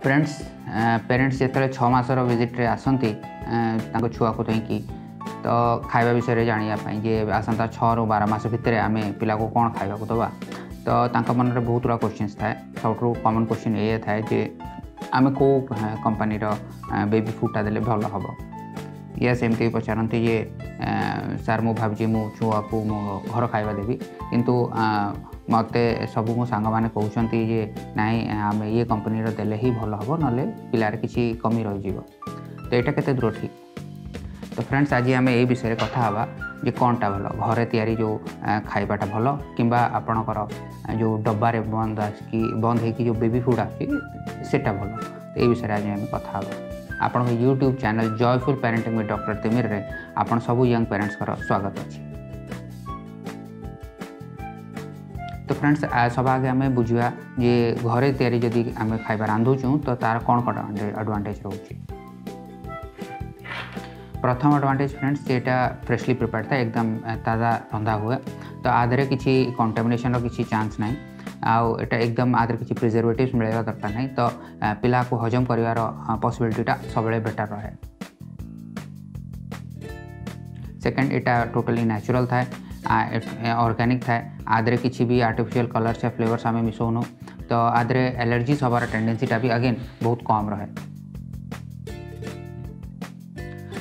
Friends parents जिते 6 मासर विजिट्रे आसती छुआ को थी तो खाଇବା विषय जानापी जे आसंता 6 ରୁ 12 मास भितर आम पिला को कौन खावा दवा तो मन में बहुत गुड़ा क्वेश्चन थाए सब कॉमन क्वेश्चन ये थाए जे आम कौ कंपनी बेबी फूडटा देले भल हम यस एमती पचारती जे सार मु भावी मु छुआ को मो घर खाଇବା देवी किंतु मत सब मो सांग मैंने कहते जे नाई आम ये कंपनी देले ही भल हम ना पिलार किसी कमी रही तो यहाँ केते दूर ठीक। तो फ्रेंड्स आज आम ये विषय कथा हाँ जे कौनटा भल घरे तैयारी जो खाइबाटा भल कि आपणकर जो डब्बारे बंद हो जो बेबी फूड आटा भल तो ये विषय आज आम कथा हाँ आपण YouTube channel joyful parenting with doctor Timir Ray आपण सब यंग पेरेंट्स का स्वागत अच्छे। तो फ्रेंड्स सब आगे आम बुझा जे घरे तैयारी जदि आम खाइबा रांधुचु तो तार कौन कौन एडवांटेज रोचे। प्रथम एडवांटेज फ्रेंड्स जेटा फ्रेशली प्रिपेयर्ड था एकदम ताज़ा रंधा हुए तो आधे किसी कंटामिनेशन किसी चांस ना आटा एकदम आधे किसी प्रिजर्वेटिव्स मिलवा दरकार नहीं तो पिला को हजम करार पॉसिबिलिटीटा सब बेटर रहे। सेकेंड एटा टोटली नेचुरल था ऑर्गेनिक था आधे किसी भी आर्टिफिशियल कलर्स या फ्लेवर्स आम मिसौनु तो आधे एलर्जीज हबार टेंडेंसीटा भी अगेन बहुत कम रहे।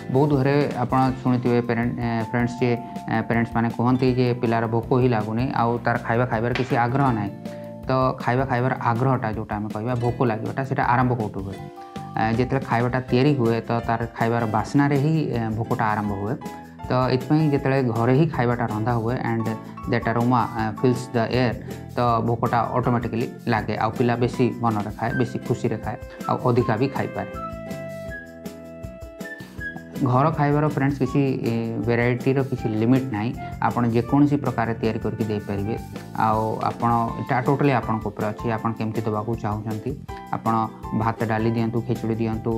बहुत घरे आप शुणुवे फ्रेंड्स जे पेरेंट्स माने कहते जे पिलार भोक ही लगुनि आउ तार खाइबार किसी आग्रह ना तो खाइबार आग्रहटा जोटा आम कह भोक लगवाटा से आरंभ कौटू हुए जिते खाइबाटा तैयारी हुए तो तार खाइबार बास्ना ही भोकटा आरंभ हुए तो ये जिते घरे ही खाइबाटा रंधा हुए and that aroma फिल्स the air तो भोकटा ऑटोमेटिकली लगे आ पिला बेसी मन रे खाए बेसी खुशी रे खाए आ अधिका भी खाई पाए। घर खाइबार फ्रेंड्स किसी वेराइटीर किसी लिमिट ना आपन जेकोसी प्रकार तैयारी करके दे पारे आपटा टोटली आपण ऊपर अच्छी आपन केमती दवाक चाहते आपन भात डाली दिंतु खिचड़ी दिंतु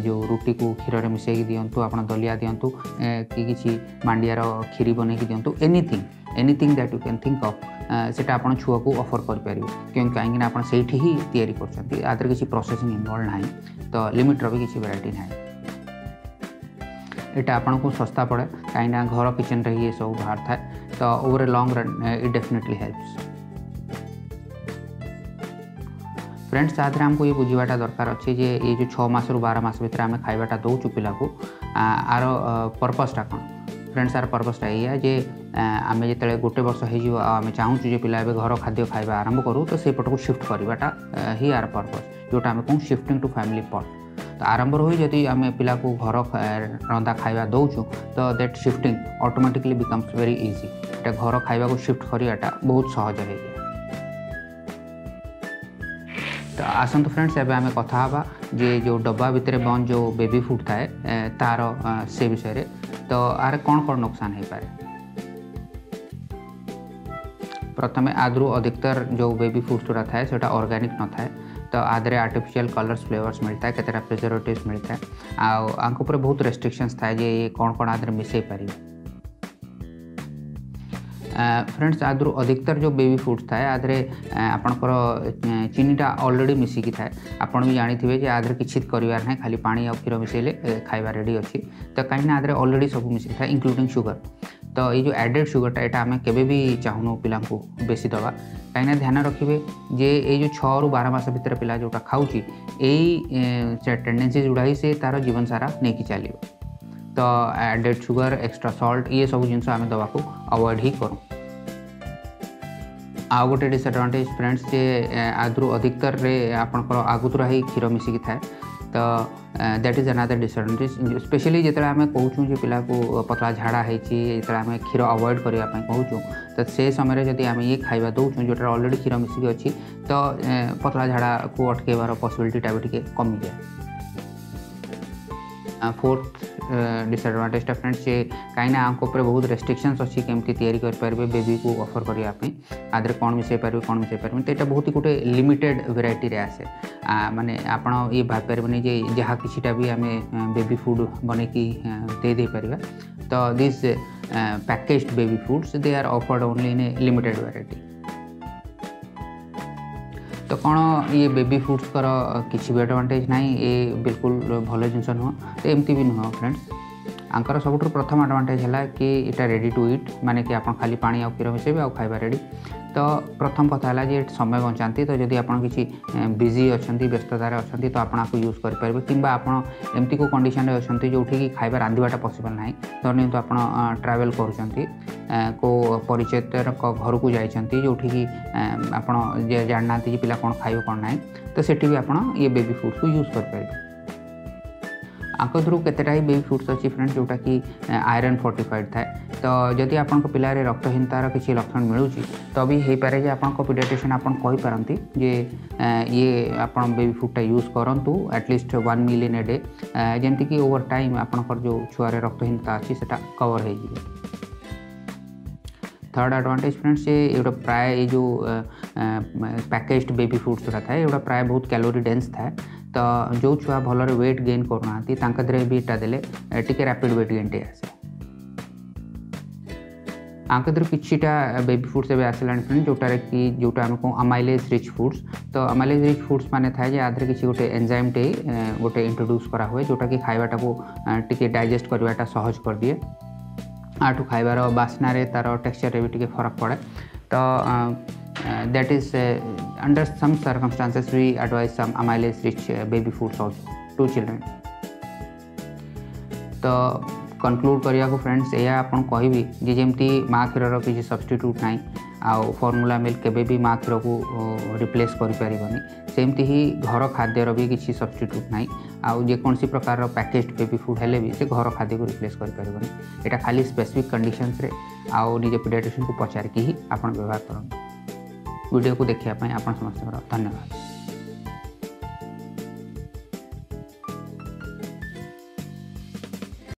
जो रुटी को क्षीर में मिसई दिंतु आप दलिया दिंतु कि किसी मांडियार खीरी बन दिंतु anything that you can think of सेटा आपन छुआ को ऑफर कर क्यों कहीं आप ही तैयारी कर आदर किसी प्रोसेसिंग इनवॉल्व ना तो लिमिटर भी किसी वेराइटी ना यहाँ आपन को सस्ता पड़े कहीं घर किचन रे ये सब बाहर थाए तो over a long run it definitely helps. Friends आधे आमको ये बुझाटा दरकार अच्छे जे ये जो 6 मास रू 12 मास भीतर आम खाइबाटा दौचु पिला को आर पर्पसटा कौन फ्रेंड्स आर पर्पसटा ये जे आम जो गोटे वर्ष हो आम चाहूँ जे पिला घर खाद्य खाइबा आरंभ करूँ तो से पट को shift Karwata he are purpose जोटा आम कहूँ शिफ्टिंग टू फैमिली पॉट तो आरंभ रही जदि आम पिला को घर रंधा खाइबा दौचु तो that shifting automatically becomes very easy एटा घर खाइबा को शिफ्ट कराटा बहुत सहज है। तो आसतु फ्रेंड्स एबे आम कथा हाँ जे जो डब्बा भितर बंद जो बेबी फूड थाए तार से विषय तो आर कौन कौन नुकसान हो पाए। प्रथमे आदरू अधिकतर जो बेबी फूड जोड़ा थाए सेटा ऑर्गेनिक न थाए तो आधे आर्टिफिशियल कलर्स फ्लेवर्स मिलता है केतेटा प्रिजर्वेटिव्स मिलता है आंक ऊपर बहुत रेस्ट्रिक्शंस थाए जे ये कौन कौन आधे मिसई पारे। फ्रेंड्स आदरू अधिकतर जो बेबी फूड्स थाए आधे आपणकर चीनीटा ऑलरेडी मिसिकी थाए आपड़ भी जानी जे आधे किसी करार ना खाली पानी और क्षीर मिसेले खाइबा रेडी अच्छी तो कहीं आधे ऑलरेडी सब मिसिकी थाए इंक्लूडिंग शुगर तो ये जो एडेड शुगरटा यहाँ आम केवे भी चाहूँ पिला को बेसी दवा कहीं ध्यान रखिए जे ये जो 6 ରୁ 12 मास भीतर पिला जोटा खाऊँ यही टेंडेंसी जोड़ा ही से तार जीवन सारा नहीं चलो तो एडेड शुगर एक्स्ट्रा सॉल्ट ये सब जिन आम दवा को अवॉइड ही करूँ। आउ गोटे डिसएडवांटेज फ्रेंड्स जे आदरू अधिकतर आपंकर आगुतुरा ही क्षीर मिसिकी थाए तो that is another disadvantage specially जो आम कहूँ जो पिला को पतला झाड़ा होती आम क्षीर अवॉइड करने कहूँ तो से समय जदि आम ये खाइबा दौचु जोटा ऑलरेडी क्षीर मिसिकी अच्छी तो पतला झाड़ा को अटकेबार पॉसिबिलिटीटा भी टिके कमी जाए। फोर्थ डिसएडवांटेजटा फ्रेंड्स जे कहीं आंक उपर बहुत रेस्ट्रिक्शंस अच्छी केमती तैयारी करेंगे बेबी को ऑफर करने आधे कौन मिसई पारे कौन मिसई पारे तो यहाँ बहुत ही गोटे लिमिटेड वेराइटी रे आसे माने आपड़ ये भाव पारे जे जहाँ किसीटा भी आम बेबी फूड बनईकी दे पार तो this packaged baby foods they are offered only in a limited variety. तो कौन ये बेबी फूड्स कर किसी भी एडवांटेज ना ये बिल्कुल भल जिनस नुह तो एमती भी नुह फ्रेंड्स आंकर सब प्रथम एडवांटेज है कि इटा रेडी टू इट माने कि आप खाली पानी आ क्षीर मिसेबे आ खाଇବା रेडी तो प्रथम कथा है जे समय बचाती तो जदि आप किसी बिजी अच्छा व्यस्ततार अच्छा तो आपको यूज करेंगे कि एमती को कंडीशन अच्छा जो कि खाଇବା रांधिबाटा पॉसिबल ना धरनी तो आप ट्रैवल को परिचय घर को जाइए जो कि आप जानना कि पिला कौन खाइब कौन ना तो सेठी भी आप ये बेबी फूड्स को यूज करेंगे आंक थ्रू केतेटा ही बेबी फूड्स अच्छी फ्रेंड्स जोटा कि आयरन फोर्टिफाइड थाए तो जदि आपण पिलारे रक्तहीनतार किसी लक्षण मिलूँ तो भी हो पारे जे आपण पीडियाट्रिशियन आपण कहि पारंती जे ये आपण बेबी फूडटा यूज करंतु at least 1 meal in a day जेमती कि ओवर टाइम आपणकर जो छुआरे रक्तहीनता अच्छी सेटा कवर हो जाए। थर्ड एडवांटेज फ्रेंड्स ये गोटे प्राय ये जो पैकेज्ड बेबी फूड्स जोटा था ये प्राय बहुत कैलोरी डेंस था तो जो छुआ भलरे वेट गेन करना भी इटा देले टिके रैपिड वेट गेन टे आसे आंक किछिटा बेबी फूड्स एवं आसला फ्रेंड जोटार कि जोटा आम कहूँ अमाइलेज रिच फूड्स तो अमाइलेज रिच फूड्स माने थाए जे आधे किसी गोटे एंजाइम टे गोटे इंट्रोड्यूस करा हुए जोटा कि खाइबाटा को टिके डाइजेस्ट करवाटा सहज कर दिए आठू खाइबार बास्नारे तार टेक्सचर भी टिके फरक पड़े तो that is under some circumstances we advise some amylase rich baby foods also to children। तो कंक्लूड करिया को फ्रेंड्स या आपन कहबी जे जेमती माँ क्षीर किसी सब्सटीट्यूट ना आउ फॉर्मूला मिल्क केबे भी माँ क्षीर को रिप्लेस कर पारिबनी सेमती ही घर खाद्यर भी किसी सब्सटीट्यूट ना आउ जेकोसी प्रकार पैकेज्ड बेबी फूड हेले भी से घर खाद्य को रिप्लेस कर पारिबनी एटा खाली स्पेसिफिक कंडीशंस रे आउ निजे पीडियाट्रिशियन को पचारिकी ही आपन व्यवहार करन। वीडियो को देखिए आप समस्त धन्यवाद।